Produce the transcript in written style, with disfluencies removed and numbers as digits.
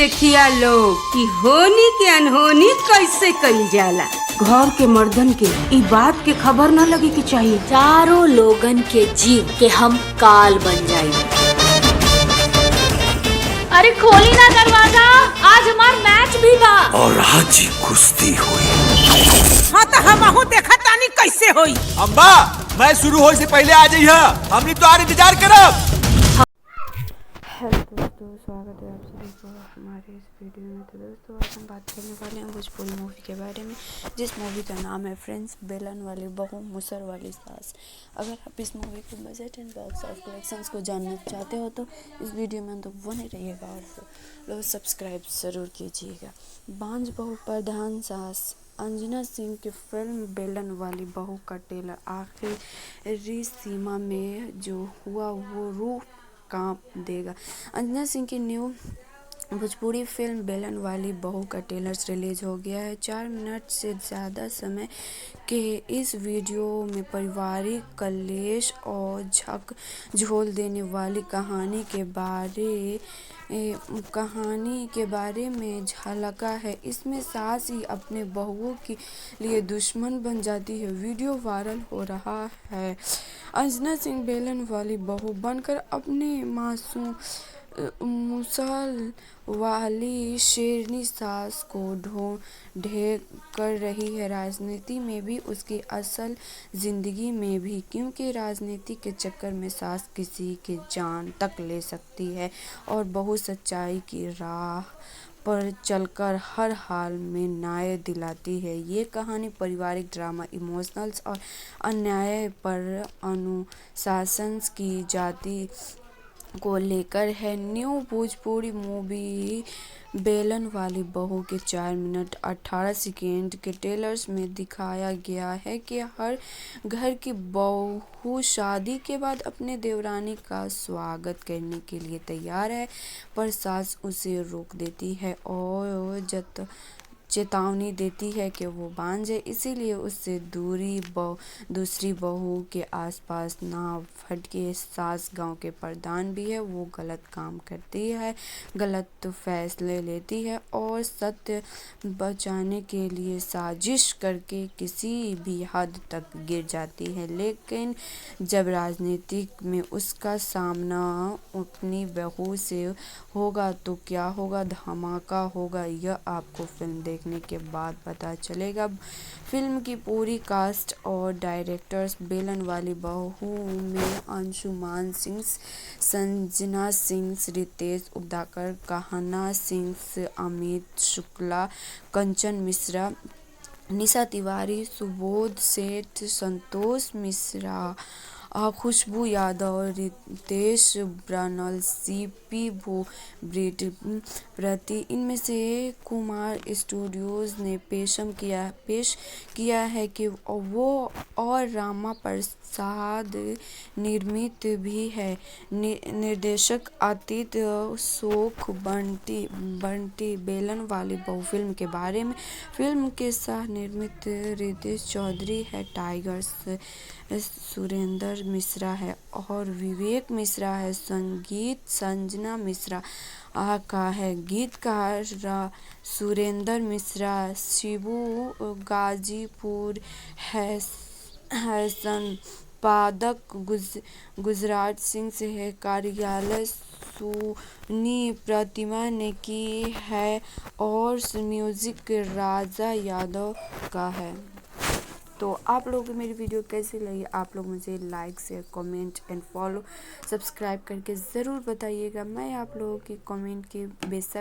देखिया लोग कि होनी के अनहोनी कैसे कई जाला। घर के मर्दन के ई बात के खबर न लगे कि चाहिए चारों लोगन के जीव के हम काल बन जाए। अरे खोली ना दरवाजा, आज हमार मैच भी बा और आज ही कुश्ती हुई। हाँ तो हम देखा तानी कैसे होई। अम्बा मैं शुरू होने से पहले आ जाइए, हमनी तो आर इंतजार करब। हेलो दोस्तों, स्वागत है आप सभी को हमारे इस वीडियो में। तो दोस्तों आज हम बात करने वाले हैं भोजपुरी मूवी के बारे में, जिस मूवी का नाम है फ्रेंड्स, बेलन वाली बहू मुसर वाली सास। अगर आप इस मूवी के budget and box of collections को जानना चाहते हो तो इस वीडियो में तो बने रहिएगा और लोग सब्सक्राइब ज़रूर कीजिएगा। बांझ बहू प्रधान सास अंजना सिंह की फिल्म बेलन वाली बहू का ट्रेलर आखिरी सीमा में जो हुआ वो रूह कांप देगा। अंजना सिंह की न्यू भोजपुरी फिल्म बेलन वाली बहू का ट्रेलर रिलीज हो गया है। 4 मिनट से ज़्यादा समय के इस वीडियो में पारिवारिक कलेश और झकझोर देने वाली कहानी के बारे में झलका है। इसमें सास ही अपने बहुओं के लिए दुश्मन बन जाती है। वीडियो वायरल हो रहा है। अंजना सिंह बेलन वाली बहू बनकर अपने मासूम मुसल वाली शेरनी सास को ढेर कर रही है, राजनीति में भी उसकी असल जिंदगी में भी, क्योंकि राजनीति के चक्कर में सास किसी की जान तक ले सकती है और बहू सच्चाई की राह पर चलकर हर हाल में न्याय दिलाती है। ये कहानी पारिवारिक ड्रामा, इमोशनल्स और अन्याय पर अनुशासन की जाति को लेकर है। न्यू भोजपुरी मूवी बेलन वाली बहू के 4 मिनट 18 सेकेंड के ट्रेलर्स में दिखाया गया है कि हर घर की बहू शादी के बाद अपने देवरानी का स्वागत करने के लिए तैयार है, पर सास उसे रोक देती है और चेतावनी देती है कि वो बांझ है, इसीलिए उससे दूसरी बहू के आसपास ना भटके। सास गांव के प्रधान भी है, वो गलत काम करती है, गलत फैसले लेती है और सत्य बचाने के लिए साजिश करके किसी भी हद तक गिर जाती है। लेकिन जब राजनीति में उसका सामना अपनी बहू से होगा तो क्या होगा, धमाका होगा, यह आपको फिल्म देखने के बाद पता चलेगा। फिल्म की पूरी कास्ट और डायरेक्टर्स बेलन वाली बहू में अंशुमान सिंह, संजना सिंह, रितेश उदाकर, कहना सिंह, अमित शुक्ला, कंचन मिश्रा, निशा तिवारी, सुबोध सेठ, संतोष मिश्रा, खुशबू यादव, रितेश ब्रानल, सीपी ब्रिट प्रति। इनमें से कुमार स्टूडियोज ने पेश किया है कि वो और रामा प्रसाद निर्मित भी है। निर्देशक अतीत शोक बंटी बेलन वाली बहू फिल्म के बारे में, फिल्म के सह निर्मित रितेश चौधरी है, टाइगर सुरेंद्र मिश्रा है और विवेक मिश्रा है। संगीत संजना मिश्रा का है। गीतकार सुरेंद्र मिश्रा, शिबू गाजीपुर है। संपादक गुजरात सिंह से है। कार्यालय सोनी प्रतिमा ने की है और म्यूजिक राजा यादव का है। तो आप लोगों को मेरी वीडियो कैसी लगी, आप लोग मुझे like share comment and follow subscribe करके ज़रूर बताइएगा। मैं आप लोगों की कमेंट के बेशक